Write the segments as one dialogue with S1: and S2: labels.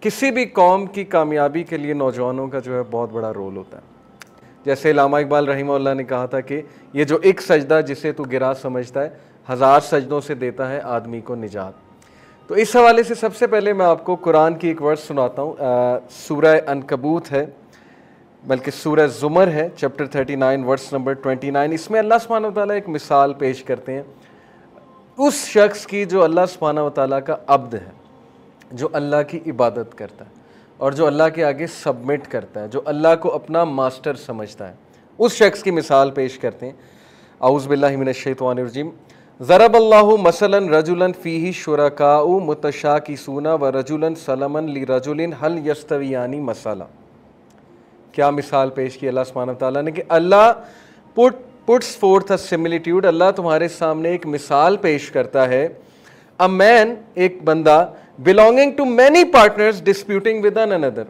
S1: किसी भी कौम की कामयाबी के लिए नौजवानों का जो है बहुत बड़ा रोल होता है। जैसे अल्लामा इकबाल रहीमहुल्लाह ने कहा था कि ये जो एक सजदा जिसे तू गिरा समझता है, 1000 सजदों से देता है आदमी को निजात। तो इस हवाले से सबसे पहले मैं आपको कुरान की एक वर्स सुनाता हूँ। सूरह अनकबूत है, बल्कि सूरह ज़ुमर है, चैप्टर 39 वर्स नंबर 29। इसमें अल्लाह सुब्हानहू व तआला एक मिसाल पेश करते हैं उस शख्स की जो अल्लाह सुब्हानहू व तआला का अब्द है, जो अल्लाह की इबादत करता है और जो अल्लाह के आगे सबमिट करता है, जो अल्लाह को अपना मास्टर समझता है। उस शख्स की मिसाल पेश करते हैं। औज़ु बिल्लाहि मिनश शैतानिर रजीम। ज़रबल्लाहु मसलन रजुलन फ़ीही शुरकाउ मुतशाकिसूना व रजुलन सलमन लिरजुलिन हल यस्तवियानी मसला। क्या मिसाल पेश की अल्लाह सुब्हानहू व तआला ने कि अल्लाह पुट्स फोर्थ अ सिमिलिट्यूड, अल्लाह तुम्हारे सामने एक मिसाल पेश करता है। अ मैन, एक बंदा, belonging to many partners disputing with an another,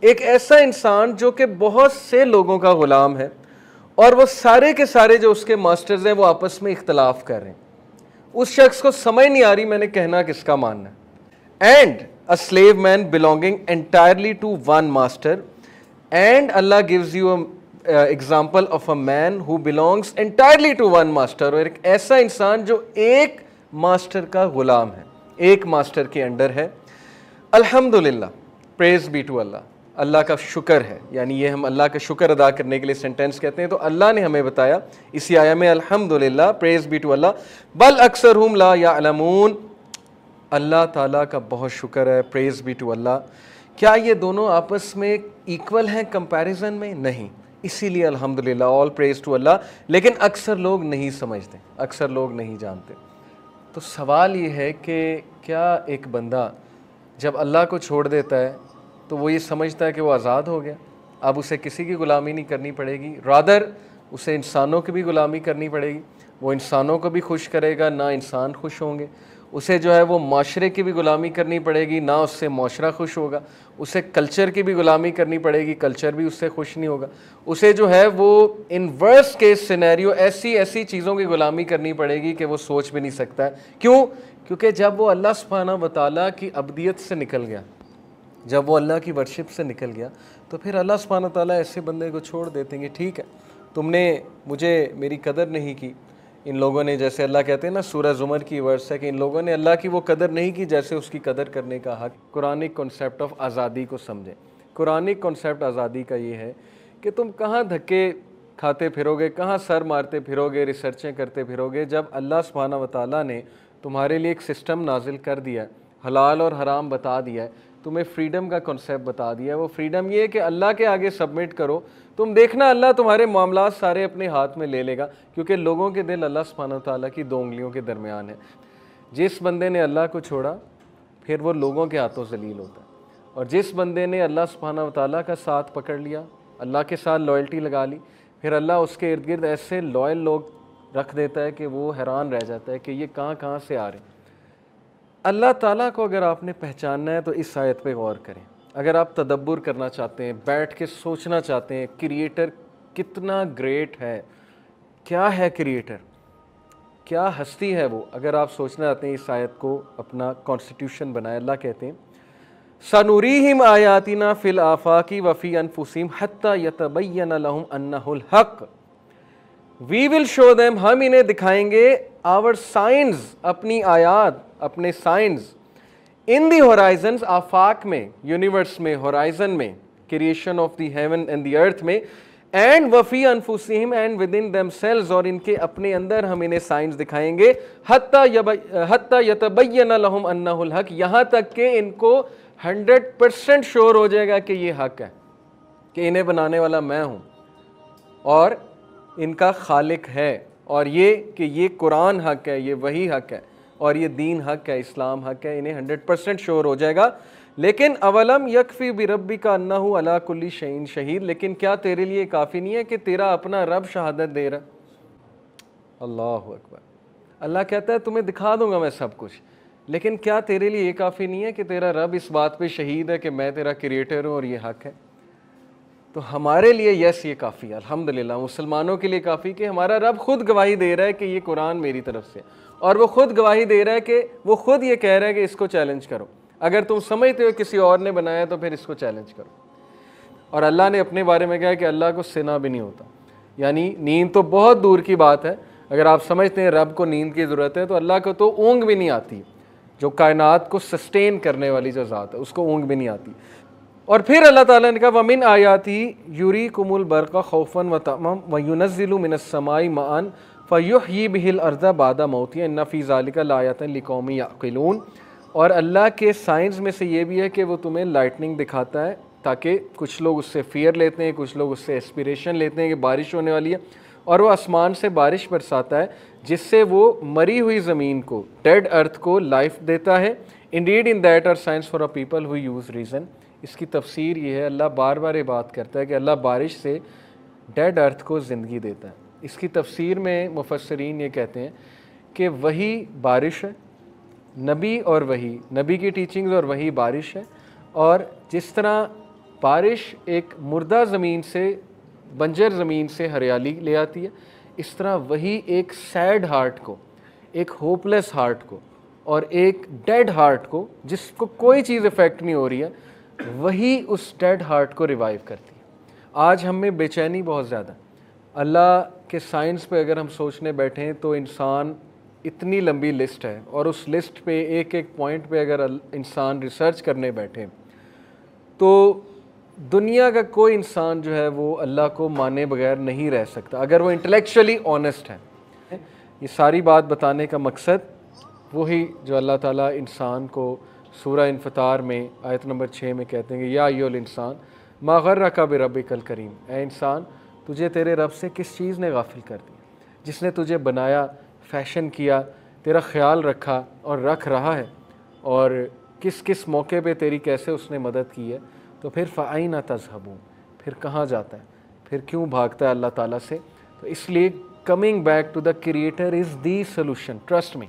S1: एक ऐसा इंसान जो कि बहुत से लोगों का गुलाम है और वो सारे के सारे जो उसके मास्टर्स हैं वो आपस में इख्तलाफ कर रहे हैं। उस शख्स को समझ नहीं आ रही मैंने कहना किसका मानना है। And a slave man belonging entirely to one master, and Allah gives you example of a man who belongs entirely to one master, और एक ऐसा इंसान जो एक मास्टर का गुलाम है, एक मास्टर के अंडर है। अल्हम्दुलिल्लाह, प्रेज बी टू अल्लाह, अल्लाह का शुक्र है। यानी ये हम अल्लाह का शुक्र अदा करने के लिए सेंटेंस कहते हैं। तो अल्लाह ने हमें बताया इसी आया में, अल्हम्दुलिल्लाह, प्रेज बी टू अल्लाह, बल अक्सरहुम ला यअलमून, अल्लाह ताला का बहुत शुक्र है, प्रेज बी टू अल्लाह। क्या ये दोनों आपस में इक्वल हैं कंपैरिजन में? नहीं। इसीलिए अल्हम्दुलिल्लाह, ऑल प्रेज टू अल्लाह। लेकिन अक्सर लोग नहीं समझते, अक्सर लोग नहीं जानते। तो सवाल ये है कि क्या एक बंदा जब अल्लाह को छोड़ देता है तो वो ये समझता है कि वो आज़ाद हो गया, अब उसे किसी की ग़ुलामी नहीं करनी पड़ेगी, रादर उसे इंसानों की भी ग़ुलामी करनी पड़ेगी। वो इंसानों को भी खुश करेगा, ना इंसान खुश होंगे। उसे जो है वो माशरे की भी ग़ुलामी करनी पड़ेगी, ना उससे माशरा खुश होगा। उसे कल्चर की भी ग़ुलामी करनी पड़ेगी, कल्चर भी उससे खुश नहीं होगा। उसे जो है वो इन वर्स्ट केस सिनेरियो ऐसी ऐसी चीज़ों की ग़ुलामी करनी पड़ेगी कि वो सोच भी नहीं सकता है। क्यों? क्योंकि जब वो अल्लाह सुब्हानहू व तआला की अब्दियत से निकल गया, जब वो अल्लाह की वर्शिप से निकल गया, तो फिर अल्लाह सुब्हानहू व तआला ऐसे बंदे को छोड़ देते हैं। ठीक है, तुमने मुझे मेरी कदर नहीं की। इन लोगों ने, जैसे अल्लाह कहते हैं ना, सूरह ज़ुमर की वर्स है कि इन लोगों ने अल्लाह की वो कदर नहीं की जैसे उसकी कदर करने का हक। कुरानिक कॉन्सेप्ट ऑफ आज़ादी को समझें। कुरानिक कॉन्सेप्ट आज़ादी का ये है कि तुम कहाँ धक्के खाते फिरोगे, कहाँ सर मारते फिरोगे, रिसर्चें करते फिरोगे, जब अल्लाह सुब्हानहू व तआला ने तुम्हारे लिए एक सिस्टम नाजिल कर दिया है, हलाल और हराम बता दिया है, तुम्हें फ्रीडम का कॉन्सेप्ट बता दिया है। वो फ्रीडम ये है कि अल्लाह के आगे सबमिट करो, तुम देखना अल्लाह तुम्हारे मामलात सारे अपने हाथ में ले लेगा, क्योंकि लोगों के दिल अल्लाह सुब्हानहू व तआला की दो उंगलियों के दरमियान है। जिस बंदे ने अल्लाह को छोड़ा फिर वो लोगों के हाथों जलील होता है, और जिस बंदे ने अल्लाह सुब्हानहू व तआला का साथ पकड़ लिया, अल्लाह के साथ लॉयल्टी लगा ली, फिर अल्लाह उसके इर्द गिर्द ऐसे लॉयल लोग रख देता है कि वो हैरान रह जाता है कि ये कहाँ कहाँ से आ रहे हैं। अल्लाह ताला को अगर आपने पहचानना है तो इस आयत पे गौर करें। अगर आप तदब्बुर करना चाहते हैं, बैठ के सोचना चाहते हैं क्रिएटर कितना ग्रेट है, क्या है क्रिएटर, क्या हस्ती है वो, अगर आप सोचना चाहते हैं, इस आयत को अपना कॉन्स्टिट्यूशन बनाए। अल्लाह कहते हैं सनुरीहिम आयातिना फिल आफाकी वफ़ी अनफुसिहिम हत्ता यतबय्यन लहुम अन्नहुल हक़, वी विल शो देम, हम इन्हें दिखाएंगे आवर साइंस, अपनी आयात, अपने साइंस, इन दी होराइजन्स, आफाक में, यूनिवर्स में, होराइजन में, creation of the heaven and the earth में, एंड वफ़ी अनफुसिहिम, एंड विद इन देमसेल्व्स, और इनके अपने अंदर हम इन्हें साइंस दिखाएंगे। हत्ता यतबय्यन लहुम अन्नहुल हक़, यहाँ तक कि इनको 100% श्योर हो जाएगा कि ये हक है, कि इन्हें बनाने वाला मैं हूँ और इनका खालिक है, और ये कि ये कुरान हक है, ये वही हक है, और ये दीन हक है, इस्लाम हक है, इन्हें 100% श्योर हो जाएगा। लेकिन अवलम यकफ़ी बिरब्बिका अन्नहु अला कुल्ली शैइन शहीद, लेकिन क्या तेरे लिए काफ़ी नहीं है कि तेरा अपना रब शहादत दे रहा? अल्लाहु अकबर। अल्लाह कहता है तुम्हें दिखा दूंगा मैं सब कुछ, लेकिन क्या तेरे लिए ये काफ़ी नहीं है कि तेरा रब इस बात पे शहीद है कि मैं तेरा क्रिएटर हूँ और ये हक है? तो हमारे लिए यस ये काफ़ी है, अल्हम्दुलिल्लाह। मुसलमानों के लिए काफ़ी कि हमारा रब खुद गवाही दे रहा है कि ये कुरान मेरी तरफ से, और वो खुद गवाही दे रहा है कि वो खुद ये कह रहा है कि इसको चैलेंज करो। अगर तुम समझते हो किसी और ने बनाया तो फिर इसको चैलेंज करो। और अल्लाह ने अपने बारे में कहा कि अल्लाह को सिना भी नहीं होता, यानी नींद तो बहुत दूर की बात है। अगर आप समझते हैं रब को नींद की ज़रूरत है तो अल्लाह को तो ऊँग भी नहीं आती। जो कायनात को सस्टेन करने वाली जो ज़ात है उसको ऊँग भी नहीं आती। और फिर अल्लाह ताला ने कहा वमिन आयाती यूरी कुमुल बरक़ा खौफन व तमम व युनज़्ज़िलु मिनस समाई माअन फ़युह्यी बिहिल अर्ज़ा बादा मौतिहा इन्ना फ़ी ज़ालिका लायातन लिक़ौमिन यअक़िलून। और अल्लाह के साइंस में से ये भी है कि वो तुम्हें लाइटनिंग दिखाता है ताकि कुछ लोग उससे फियर लेते हैं, कुछ लोग उससे एस्पिरेशन लेते हैं कि बारिश होने वाली है, और वो आसमान से बारिश बरसाता है जिससे वो मरी हुई ज़मीन को, डेड अर्थ को लाइफ देता है। Indeed in that are signs for a people who use reason. इसकी तफसीर ये है, अल्लाह बार बार ये बात करता है कि अल्लाह बारिश से डेड अर्थ को ज़िंदगी देता है। इसकी तफसीर में मुफस्सरीन ये कहते हैं कि वही बारिश है, नबी और वही, नबी की टीचिंग्स और वही बारिश है। और जिस तरह बारिश एक मुर्दा ज़मीन से, बंजर ज़मीन से हरियाली ले आती है, इस तरह वही एक सैड हार्ट को, एक होपलेस हार्ट को और एक डेड हार्ट को जिसको कोई चीज़ इफ़ेक्ट नहीं हो रही है, वही उस डेड हार्ट को रिवाइव करती है। आज हम में बेचैनी बहुत ज़्यादा, अल्लाह के साइंस पे अगर हम सोचने बैठें तो इंसान इतनी लंबी लिस्ट है, और उस लिस्ट पे एक एक पॉइंट पे अगर इंसान रिसर्च करने बैठे तो दुनिया का कोई इंसान जो है वो अल्लाह को माने बगैर नहीं रह सकता अगर वो इंटेलेक्चुअली ऑनेस्ट है। ये सारी बात बताने का मकसद वही जो अल्लाह ताला इंसान को सूरह इन्फतार में आयत नंबर 6 में कहते हैं कि या अय्युहल इंसान मा गर्रका बिरब्बिकल करीम, ए इंसान तुझे तेरे रब से किस चीज़ ने गाफिल कर दिया, जिसने तुझे बनाया, फैशन किया, तेरा ख्याल रखा और रख रहा है, और किस किस मौके पे तेरी कैसे उसने मदद की है। तो फिर फ़अैना तज़हबून, फिर कहाँ जाता है, फिर क्यों भागता है अल्लाह ताला से। तो इसलिए coming back to the creator is the solution, trust me.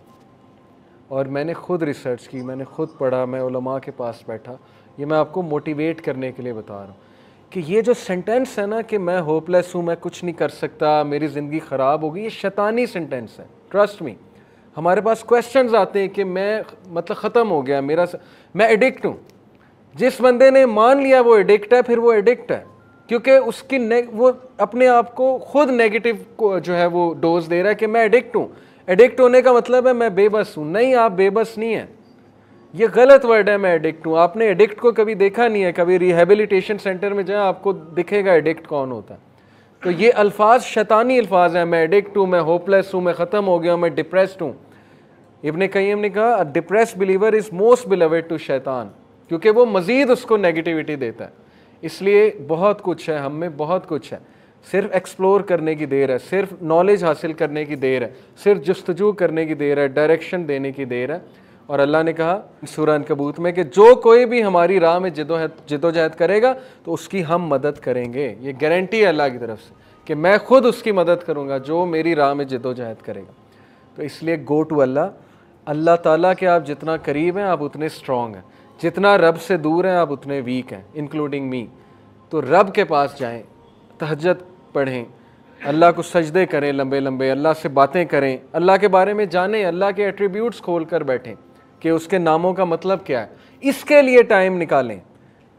S1: और मैंने ख़ुद रिसर्च की, मैंने ख़ुद पढ़ा, मैं उलमा के पास बैठा, ये मैं आपको मोटिवेट करने के लिए बता रहा हूँ कि ये जो सेंटेंस है ना कि मैं होपलेस हूँ, मैं कुछ नहीं कर सकता, मेरी ज़िंदगी ख़राब होगी, ये शैतानी सेंटेंस है। ट्रस्ट मी, हमारे पास क्वेश्चंस आते हैं कि मैं मतलब ख़त्म हो गया मेरा, मैं एडिक्ट हूँ। जिस बंदे ने मान लिया वो एडिक्ट है, फिर वो एडिक्ट है क्योंकि उसकी वो अपने आप को खुद नेगेटिव को जो है वो डोज दे रहा है कि मैं एडिक्ट हूँ। एडिक्ट होने का मतलब है मैं बेबस हूँ। नहीं, आप बेबस नहीं हैं, ये गलत वर्ड है, मैं एडिक्ट हूँ। आपने एडिक्ट को कभी देखा नहीं है, कभी रिहेबिलिटेशन सेंटर में जाए आपको दिखेगा एडिक्ट कौन होता है। तो ये अल्फाज शैतानी अल्फाज हैं, मैं एडिक्ट हूँ, मैं होपलेस हूँ, मैं ख़त्म हो गया हूँ, मैं डिप्रेस्ड हूँ। इब्ने कय्यम ने कहा a depressed believer is most beloved to Shaitan, क्योंकि वो मज़ीद उसको नेगेटिविटी देता है। इसलिए बहुत कुछ है, हम में बहुत कुछ है, सिर्फ एक्सप्लोर करने की देर है, सिर्फ नॉलेज हासिल करने की देर है, सिर्फ जस्तजू करने की देर है, डायरेक्शन देने की देर है। और अल्लाह ने कहा सूरह अनकबूत में कि जो कोई भी हमारी राह में जिदोजहद करेगा तो उसकी हम मदद करेंगे। ये गारंटी है अल्लाह की तरफ से कि मैं खुद उसकी मदद करूँगा जो मेरी राह में जिदोजहद करेगा। तो इसलिए गो टू अल्लाह, अल्लाह ताला के आप जितना करीब हैं आप उतने स्ट्रॉन्ग हैं, जितना रब से दूर हैं आप उतने वीक हैं, इंक्लूडिंग मी। तो रब के पास जाएं, तहज्जुद पढ़ें, अल्लाह को सजदे करें लंबे लंबे, अल्लाह से बातें करें, अल्लाह के बारे में जानें, अल्लाह के एट्रीब्यूट्स खोल कर बैठें कि उसके नामों का मतलब क्या है। इसके लिए टाइम निकालें,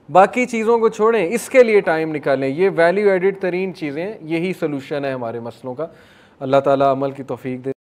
S1: बाकी चीज़ों को छोड़ें, इसके लिए टाइम निकालें। ये वैल्यू एडिड तरीन चीज़ें, यही सोल्यूशन है हमारे मसलों का। अल्लाह ताला अमल की तौफीक दे।